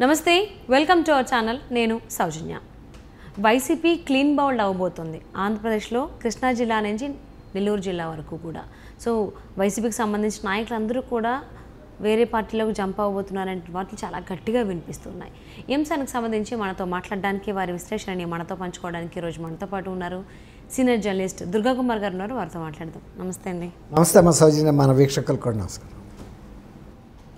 నమస్తే, welcome to our channel. నేను సౌజన్య. YCP clean bowled అవ్వబోతుంది ఆంధ్రప్రదేశ్లో, కృష్ణా జిల్లా నుంచి నెల్లూరు జిల్లా వరకు కూడా. సో వైసీపీకి సంబంధించిన నాయకులందరూ కూడా వేరే పార్టీలోకి జంప్ అవ్వబోతున్నారనే వాటిని చాలా గట్టిగా వినిపిస్తున్నాయి. ఈ అంశానికి సంబంధించి మనతో మాట్లాడడానికి, వారి విశ్లేషణని మనతో పంచుకోవడానికి ఈరోజు మనతో పాటు ఉన్నారు సీనియర్ జర్నలిస్ట్ దుర్గా కుమార్ గారు ఉన్నారు. వారితో మాట్లాడదాం. నమస్తే అండి. నమస్తే అమ్మ సౌజన్య, మన వీక్షకులు కూడా నమస్కారం.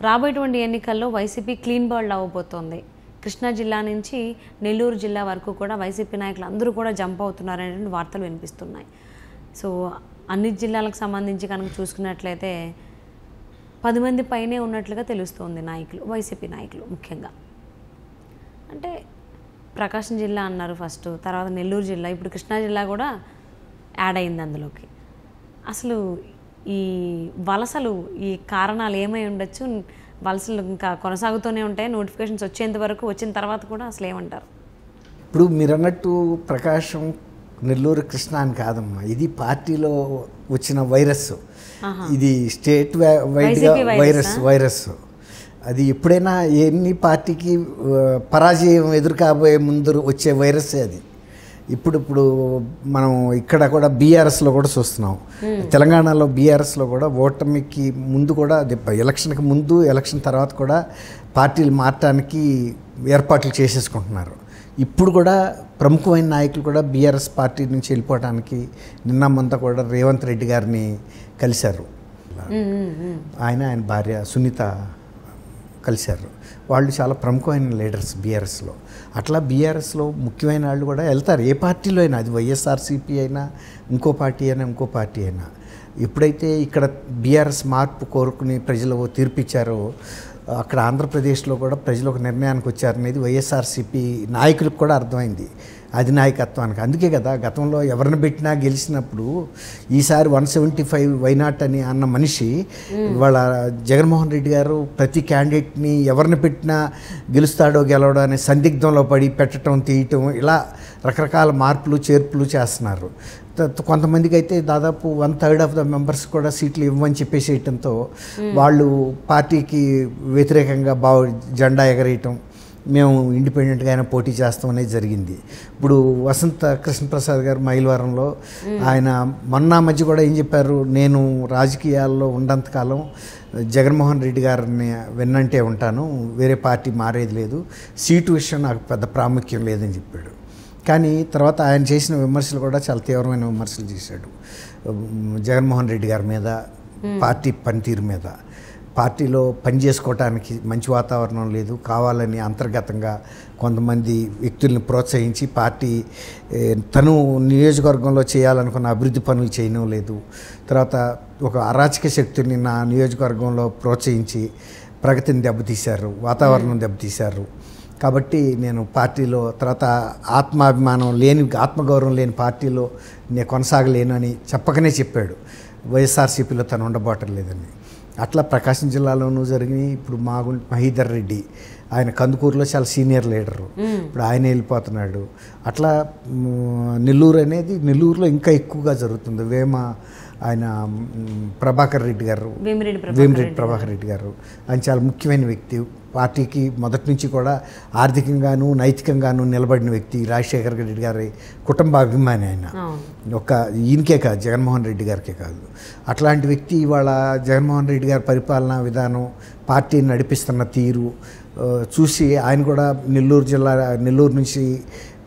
రాబోయేటువంటి ఎన్నికల్లో వైసీపీ క్లీన్ బౌల్డ్ అవ్వబోతోంది. కృష్ణా జిల్లా నుంచి నెల్లూరు జిల్లా వరకు కూడా వైసీపీ నాయకులు అందరూ కూడా జంప్ అవుతున్నారనే వార్తలు వినిపిస్తున్నాయి. సో అన్ని జిల్లాలకు సంబంధించి కనుక చూసుకున్నట్లయితే 10 మంది పైనే ఉన్నట్లుగా తెలుస్తోంది నాయకులు, వైసీపీ నాయకులు ముఖ్యంగా. అంటే ప్రకాశం జిల్లా అన్నారు ఫస్ట్, తర్వాత నెల్లూరు జిల్లా, ఇప్పుడు కృష్ణా జిల్లా కూడా యాడ్ అయింది అందులోకి. అసలు ఈ వలసలు, ఈ కారణాలు ఏమై ఉండొచ్చు? వలసలు ఇంకా కొనసాగుతూనే ఉంటాయి నోటిఫికేషన్స్ వచ్చేంత వరకు, వచ్చిన తర్వాత కూడా అసలు ఏమంటారు? ఇప్పుడు మీరు అన్నట్టు ప్రకాశం, నెల్లూరు, కృష్ణా అని కాదమ్మా, ఇది పార్టీలో వచ్చిన వైరస్. ఇది స్టేట్ వైడ్గా వైరస్. అది ఎప్పుడైనా ఎన్ని పార్టీకి పరాజయం ఎదురుకాబోయే ముందు వచ్చే వైరస్సే అది. ఇప్పుడు మనం ఇక్కడ కూడా బీఆర్ఎస్లో కూడా చూస్తున్నాం. తెలంగాణలో బీఆర్ఎస్లో కూడా ఓటమికి ముందు కూడా, ఎలక్షన్కి ముందు, ఎలక్షన్ తర్వాత కూడా పార్టీలు మారటానికి ఏర్పాట్లు చేసేసుకుంటున్నారు. ఇప్పుడు కూడా ప్రముఖమైన నాయకులు కూడా బీఆర్ఎస్ పార్టీ నుంచి వెళ్ళిపోవడానికి నిన్నమంతా కూడా రేవంత్ రెడ్డి గారిని కలిశారు. ఆయన భార్య సునీత కలిశారు. వాళ్ళు చాలా ప్రముఖమైన లీడర్స్ బీఆర్ఎస్లో. అట్లా బీఆర్ఎస్లో ముఖ్యమైన వాళ్ళు కూడా వెళ్తారు, ఏ పార్టీలో అయినా, అది వైఎస్ఆర్సీపీ అయినా, ఇంకో పార్టీ అయినా. ఎప్పుడైతే ఇక్కడ బీఆర్ఎస్ మార్పు కోరుకుని ప్రజలు తీర్పిచ్చారో, అక్కడ ఆంధ్రప్రదేశ్లో కూడా ప్రజలు ఒక నిర్ణయానికి వచ్చారనేది వైఎస్ఆర్సీపీ నాయకులకు కూడా అర్థమైంది, అధినాయకత్వానికి. అందుకే కదా గతంలో ఎవరిని పెట్టినా గెలిచినప్పుడు ఈసారి 175 వైనాట్ అని అన్న మనిషి వాళ్ళ జగన్మోహన్ రెడ్డి గారు ప్రతి క్యాండిడేట్ని ఎవరిని పెట్టినా గెలుస్తాడో గెలవడో అనే సందిగ్ధంలో పడి పెట్టడం, తీయటం, ఇలా రకరకాల మార్పులు చేర్పులు చేస్తున్నారు. కొంతమందికి అయితే దాదాపు 1/3 ఆఫ్ ద మెంబర్స్ కూడా సీట్లు ఇవ్వమని చెప్పేసేయటంతో వాళ్ళు పార్టీకి వ్యతిరేకంగా జెండా ఎగరేయటం, మేము ఇండిపెండెంట్గా అయినా పోటీ చేస్తాం అనేది జరిగింది. ఇప్పుడు వసంత కృష్ణప్రసాద్ గారు మైలవరంలో ఆయన మొన్న మధ్య కూడా ఏం చెప్పారు, నేను రాజకీయాల్లో ఉన్నంతకాలం జగన్మోహన్ రెడ్డి గారిని వెన్నంటే ఉంటాను, వేరే పార్టీ మారేది లేదు, సీటు విషయం నాకు పెద్ద ప్రాముఖ్యం లేదని చెప్పాడు. కానీ తర్వాత ఆయన చేసిన విమర్శలు కూడా చాలా తీవ్రమైన విమర్శలు చేశాడు జగన్మోహన్ రెడ్డి గారి మీద, పార్టీ పనితీరు మీద. పార్టీలో పని చేసుకోవటానికి మంచి వాతావరణం లేదు, కావాలని అంతర్గతంగా కొంతమంది వ్యక్తుల్ని ప్రోత్సహించి పార్టీ తను నియోజకవర్గంలో చేయాలనుకున్న అభివృద్ధి పనులు చేయడం లేదు. తర్వాత ఒక అరాచక శక్తుల్ని నా నియోజకవర్గంలో ప్రోత్సహించి ప్రగతిని దెబ్బతీశారు, వాతావరణం దెబ్బతీశారు. కాబట్టి నేను పార్టీలో తర్వాత ఆత్మాభిమానం లేని, ఆత్మగౌరవం లేని పార్టీలో నేను కొనసాగలేను అని చెప్పకనే చెప్పాడు. వైఎస్ఆర్సీపీలో తను ఉండబోటం లేదని. అట్లా ప్రకాశం జిల్లాలోనూ జరిగినాయి. ఇప్పుడు మహీధర్ రెడ్డి, ఆయన కందుకూరులో చాలా సీనియర్ లీడరు, ఇప్పుడు ఆయన వెళ్ళిపోతున్నాడు. అట్లా నెల్లూరు అనేది, నెల్లూరులో ఇంకా ఎక్కువగా జరుగుతుంది. ఆయన ప్రభాకర్ రెడ్డి గారు, వేమిరెడ్డి ప్రభాకర్ రెడ్డి గారు, ఆయన చాలా ముఖ్యమైన వ్యక్తి. పార్టీకి మొదటి నుంచి కూడా ఆర్థికంగాను నైతికంగాను నిలబడిన వ్యక్తి. రాజశేఖర్ రెడ్డి గారి కుటుంబాభిమాని ఆయన. ఈయనకే కాదు, జగన్మోహన్ రెడ్డి గారికే కాదు. అట్లాంటి వ్యక్తి ఇవాళ జగన్మోహన్ రెడ్డి గారి పరిపాలనా విధానం, పార్టీని నడిపిస్తున్న తీరు చూసి ఆయన కూడా నెల్లూరు నుంచి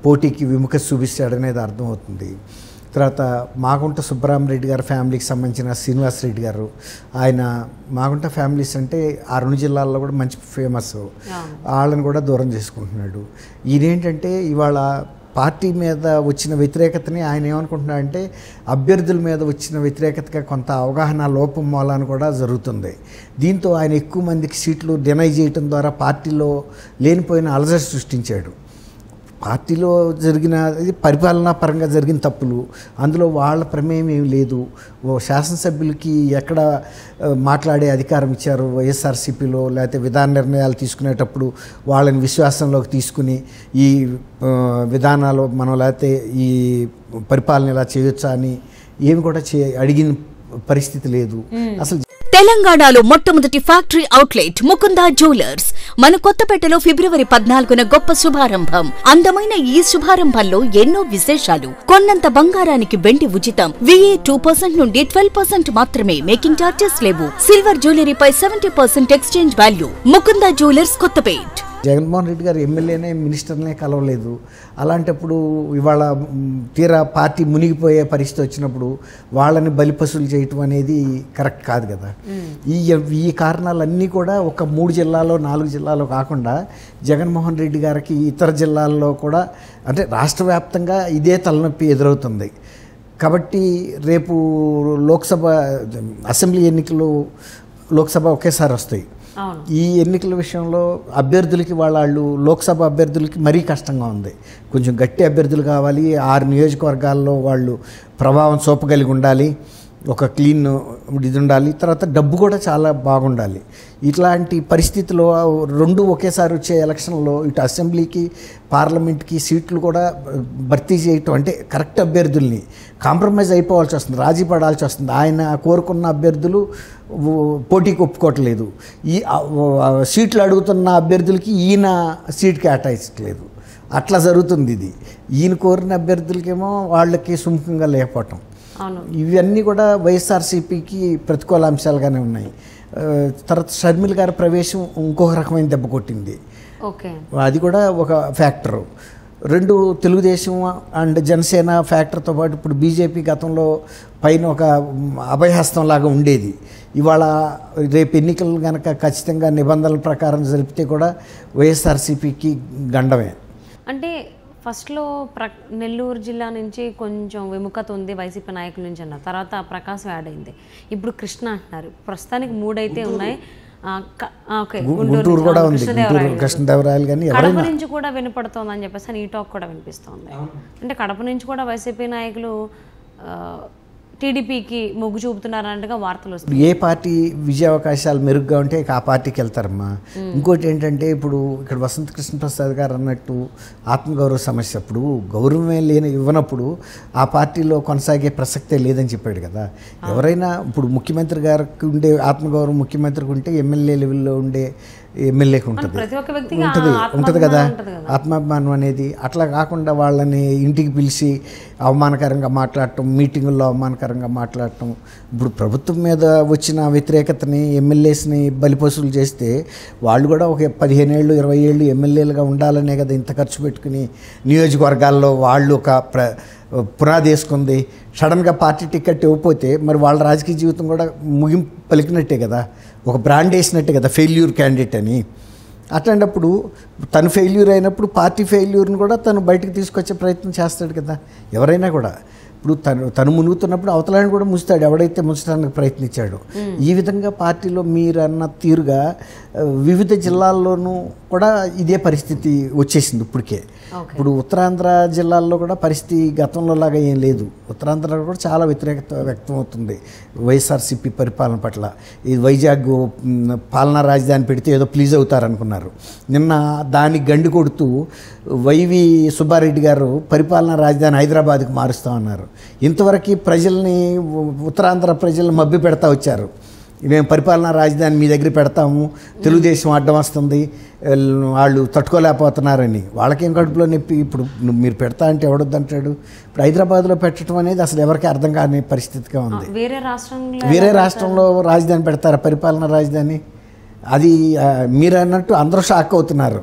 పోటీకి విముఖత చూపిస్తాడనేది అర్థమవుతుంది. తర్వాత మాగుంట సుబ్బరామరెడ్డి గారి ఫ్యామిలీకి సంబంధించిన శ్రీనివాస్ రెడ్డి గారు, ఆయన మాగుంట ఫ్యామిలీస్ అంటే ఆ 2 జిల్లాల్లో కూడా మంచి ఫేమస్, వాళ్ళని కూడా దూరం చేసుకుంటున్నాడు. ఇదేంటంటే ఇవాళ పార్టీ మీద వచ్చిన వ్యతిరేకతని ఆయన ఏమనుకుంటున్నాడంటే అభ్యర్థుల మీద వచ్చిన వ్యతిరేకతగా కొంత అవగాహన లోపం మూలాన కూడా జరుగుతుంది. దీంతో ఆయన ఎక్కువ మందికి సీట్లు డినై చేయడం ద్వారా పార్టీలో లేనిపోయిన అలజడి సృష్టించాడు. పార్టీలో జరిగిన పరిపాలనా పరంగా జరిగిన తప్పులు, అందులో వాళ్ళ ప్రమేయం ఏమి లేదు. శాసనసభ్యులకి ఎక్కడ మాట్లాడే అధికారం ఇచ్చారు వైఎస్ఆర్సీపీలో, లేకపోతే విధాన నిర్ణయాలు తీసుకునేటప్పుడు వాళ్ళని విశ్వాసంలోకి తీసుకుని ఈ విధానాలు మనం లేకపోతే ఈ పరిపాలన ఇలా చేయొచ్చా అని ఏమి కూడా అడిగిన పరిస్థితి లేదు అసలు. తెలంగాణలో మొట్టమొదటి ఫ్యాక్టరీ అవుట్లెట్ ముకుందా జ్యువెలర్స్ మన కొత్తపేటలో ఫిబ్రవరి 14న గొప్ప శుభారంభం. అందమైన ఈ శుభారంభంలో ఎన్నో విశేషాలు. కొన్నంత బంగారానికి వెండి ఉచితం. VA 2% నుండి 12% మాత్రమే. మేకింగ్ చార్జెస్ లేవు. సిల్వర్ జ్యువెలరీపై 70% exchange value. Mukunda jewellers Kothapet. Jaganmohan Reddy garu ఎమ్మెల్యేనే మినిస్టర్నే కలవలేదు. అలాంటప్పుడు ఇవాళ తీరా పార్టీ మునిగిపోయే పరిస్థితి వచ్చినప్పుడు వాళ్ళని బలిపశువులు చేయటం అనేది కరెక్ట్ కాదు కదా. ఈ కారణాలన్నీ కూడా ఒక 3 జిల్లాలో 4 జిల్లాలో కాకుండా జగన్మోహన్ రెడ్డి గారికి ఇతర జిల్లాల్లో కూడా అంటే రాష్ట్ర వ్యాప్తంగా ఇదే తలనొప్పి ఎదురవుతుంది. కాబట్టి రేపు లోక్సభ అసెంబ్లీ ఎన్నికలు లోక్సభ ఒకేసారి వస్తాయి. ఈ ఎన్నికల విషయంలో అభ్యర్థులకి వాళ్ళు లోక్సభ అభ్యర్థులకి మరీ కష్టంగా ఉంది. కొంచెం గట్టి అభ్యర్థులు కావాలి. 6 నియోజకవర్గాల్లో వాళ్ళు ప్రభావం చూపగలిగి ఉండాలి. ఒక క్లీన్ ఇది ఉండాలి. తర్వాత డబ్బు కూడా చాలా బాగుండాలి. ఇట్లాంటి పరిస్థితిలో 2 ఒకేసారి వచ్చే ఎలక్షన్లో ఇటు అసెంబ్లీకి పార్లమెంట్కి సీట్లు కూడా భర్తీ చేయటం అంటే కరెక్ట్ అభ్యర్థుల్ని కాంప్రమైజ్ అయిపోవాల్సి వస్తుంది, రాజీ పడాల్సి వస్తుంది. ఆయన కోరుకున్న అభ్యర్థులు పోటీకి ఒప్పుకోవట్లేదు. ఈ సీట్లు అడుగుతున్న అభ్యర్థులకి ఈయన సీట్ కేటాయించట్లేదు. అట్లా జరుగుతుంది. ఇది ఈయన కోరిన అభ్యర్థులకేమో వాళ్ళకి సుముఖంగా లేకపోవటం, ఇవన్నీ కూడా వైఎస్ఆర్సీపీకి ప్రతికూల అంశాలుగానే ఉన్నాయి. తర్వాత షర్మిల గారి ప్రవేశం ఇంకొక రకమైన దెబ్బ కొట్టింది. అది కూడా ఒక ఫ్యాక్టరు. 2 తెలుగుదేశం అండ్ జనసేన ఫ్యాక్టర్తో పాటు ఇప్పుడు బీజేపీ గతంలో పైన ఒక అభయహస్తం లాగా ఉండేది. ఇవాళ రేపు ఎన్నికలు కనుక ఖచ్చితంగా నిబంధనల ప్రకారం జరిపితే కూడా వైఎస్ఆర్సీపీకి గండమే. అంటే ఫస్ట్లో నెల్లూరు జిల్లా నుంచి కొంచెం విముఖత ఉంది వైసీపీ నాయకుల నుంచి అన్నారు. తర్వాత ప్రకాశం యాడ్ అయింది. ఇప్పుడు కృష్ణ అంటున్నారు. ప్రస్తుతానికి 3 అయితే ఉన్నాయి. గుంటూరు కూడా ఉంది. కృష్ణదేవరాయలు కానీ కడప నుంచి కూడా వినపడుతోంది అని చెప్పేసి ఈ టాక్ కూడా వినిపిస్తోంది. అంటే కడప నుంచి కూడా వైసీపీ నాయకులు టీడీపీకి మొగ్గు చూపుతున్నారన్నట్టుగా వార్తలు వస్తాయి. ఏ పార్టీ విజయ అవకాశాలు మెరుగ్గా ఉంటే ఆ పార్టీకి వెళ్తారమ్మా. ఇంకోటి ఏంటంటే ఇప్పుడు ఇక్కడ వసంత కృష్ణప్రసాద్ గారు అన్నట్టు ఆత్మగౌరవ సమస్య, అప్పుడు గౌరవమే ఇవ్వనప్పుడు ఆ పార్టీలో కొనసాగే ప్రసక్తే లేదని చెప్పాడు కదా. ఎవరైనా ఇప్పుడు ముఖ్యమంత్రి గారికి ఉండే ఆత్మగౌరవం ముఖ్యమంత్రికి ఉంటే ఎమ్మెల్యే లెవెల్లో ఉండే ఎమ్మెల్యేకి ఉంటుంది కదా ఆత్మాభిమానం అనేది. అట్లా కాకుండా వాళ్ళని ఇంటికి పిలిచి అవమానకరంగా మాట్లాడటం, మీటింగుల్లో అవమానకరంగా మాట్లాడటం. ఇప్పుడు ప్రభుత్వం మీద వచ్చిన వ్యతిరేకతని ఎమ్మెల్యేస్ని బలిపశువులు చేస్తే వాళ్ళు కూడా ఒక 15 ఏళ్ళు 20 ఏళ్ళు ఎమ్మెల్యేలుగా ఉండాలనే కదా ఇంత ఖర్చు పెట్టుకుని నియోజకవర్గాల్లో వాళ్ళు ఒక పునాది వేసుకుంది. సడన్గా పార్టీ టికెట్ ఇవ్వకపోతే మరి వాళ్ళ రాజకీయ జీవితం కూడా ముగింపు పలికినట్టే కదా, ఒక బ్రాండ్ వేసినట్టే కదా ఫెయిల్యూర్ క్యాండిడేట్ అని. అట్లాంటప్పుడు తను ఫెయిల్యూర్ అయినప్పుడు పార్టీ ఫెయిల్యూర్ని కూడా తను బయటకు తీసుకొచ్చే ప్రయత్నం చేస్తాడు కదా ఎవరైనా కూడా. ఇప్పుడు తను మునుగుతున్నప్పుడు అవతలాన్ని కూడా ముంచుతాడు ఎవడైతే ముంచడానికి ప్రయత్నించాడు. ఈ విధంగా పార్టీలో మీరు అన్న తీరుగా వివిధ జిల్లాల్లోనూ కూడా ఇదే పరిస్థితి వచ్చేసింది ఇప్పటికే. ఇప్పుడు ఉత్తరాంధ్ర జిల్లాల్లో కూడా పరిస్థితి గతంలో లాగా ఏం లేదు. ఉత్తరాంధ్రలో కూడా చాలా వ్యతిరేకత వ్యక్తం అవుతుంది వైఎస్ఆర్సీపీ పరిపాలన పట్ల. ఈ వైజాగ్ పాలనా రాజధాని పెడితే ఏదో ప్లీజ్ అవుతారనుకున్నారు. నిన్న దానికి గండి కొడుతూ వైవి సుబ్బారెడ్డి గారు పరిపాలనా రాజధాని హైదరాబాద్కి మారుస్తామన్నారు. ఇంతవరకు ప్రజల్ని ఉత్తరాంధ్ర ప్రజలను మభ్య పెడతా వచ్చారు. మేము పరిపాలనా రాజధాని మీ దగ్గర పెడతాము, తెలుగుదేశం అడ్డం వస్తుంది, వాళ్ళు తట్టుకోలేకపోతున్నారని. వాళ్ళకేం కడుపులో నొప్పి. ఇప్పుడు మీరు పెడతా అంటే ఎవడొద్దంటాడు. ఇప్పుడు హైదరాబాద్లో పెట్టడం అనేది అసలు ఎవరికి అర్థం కాని పరిస్థితిగా ఉంది. వేరే రాష్ట్రంలో రాజధాని పెడతారా పరిపాలనా రాజధాని? అది మీరు అన్నట్టు అందరూ షాక్ అవుతున్నారు.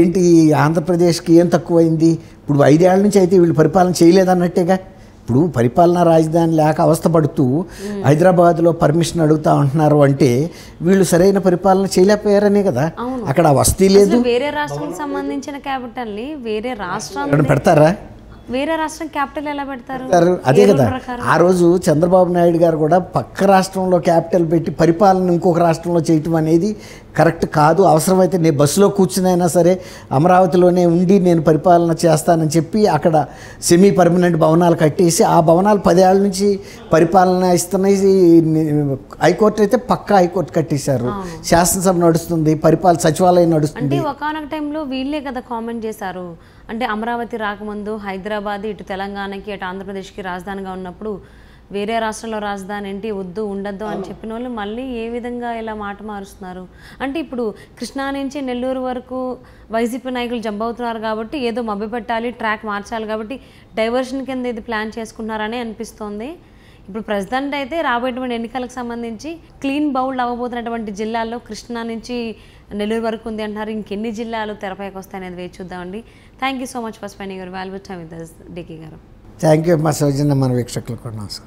ఏంటి ఆంధ్రప్రదేశ్కి ఏం తక్కువైంది? ఇప్పుడు 5 ఏళ్ల నుంచి అయితే వీళ్ళు పరిపాలన చేయలేదన్నట్టేగా. ఇప్పుడు పరిపాలనా రాజధాని లేక అవస్థపడుతూ హైదరాబాద్లో పర్మిషన్ అడుగుతా ఉంటున్నారు అంటే వీళ్ళు సరైన పరిపాలన చేయలేకపోయారనే కదా. అక్కడ వస్తీ లేదు. వేరే రాష్ట్రానికి సంబంధించిన క్యాపిటల్ని వేరే రాష్ట్రాలు పెడతారా? వేరే రాష్ట్రం క్యాపిటల్ ఎలా పెడతారు? అదే కదా. ఆ రోజు చంద్రబాబు నాయుడు గారు కూడా పక్క రాష్ట్రంలో క్యాపిటల్ పెట్టి పరిపాలన ఇంకొక రాష్ట్రంలో చేయటం అనేది కరెక్ట్ కాదు. అవసరమైతే నేను బస్సులో కూర్చునైనా సరే అమరావతిలోనే ఉండి నేను పరిపాలన చేస్తానని చెప్పి అక్కడ సెమీ పర్మనెంట్ భవనాలు కట్టేసి ఆ భవనాలు 10 ఏళ్ల నుంచి పరిపాలన ఇస్తున్నాయి. హైకోర్టు అయితే పక్కా హైకోర్టు కట్టేశారు. శాసనసభ నడుస్తుంది, సచివాలయం నడుస్తుంది. అంటే ఒకానొక టైంలో వీళ్ళే కదా కామెంట్ చేశారు. అంటే అమరావతి రాకముందు హైదరాబాద్ ఇటు తెలంగాణకి అటు ఆంధ్రప్రదేశ్కి రాజధానిగా ఉన్నప్పుడు వేరే రాష్ట్రంలో రాజధాని ఏంటి వద్దు ఉండద్దు అని చెప్పిన వాళ్ళు మళ్ళీ ఏ విధంగా ఇలా మాట మారుస్తున్నారు అంటే ఇప్పుడు కృష్ణా నుంచి నెల్లూరు వరకు వైసీపీ నాయకులు జంప్ అవుతున్నారు కాబట్టి ఏదో మభ్యపెట్టాలి ట్రాక్ మార్చాలి కాబట్టి డైవర్షన్ కింద ఇది ప్లాన్ చేసుకుంటున్నారని అనిపిస్తోంది. ఇప్పుడు ప్రెసిడెంట్ అయితే రాబోయేటువంటి ఎన్నికలకు సంబంధించి క్లీన్ బౌల్డ్ అవ్వబోతున్నటువంటి జిల్లాల్లో కృష్ణా నుంచి నెల్లూరు వరకు ఉంది అంటున్నారు. ఇంకెన్ని జిల్లాలు తెరపైకి వస్తాయి అనేది వేచి చూద్దామండి. Thank you so much for spending your valuable time with us, DK గారు. థ్యాంక్ యూ మా సౌజన్య మన వీక్షకులకు నమస్కారం.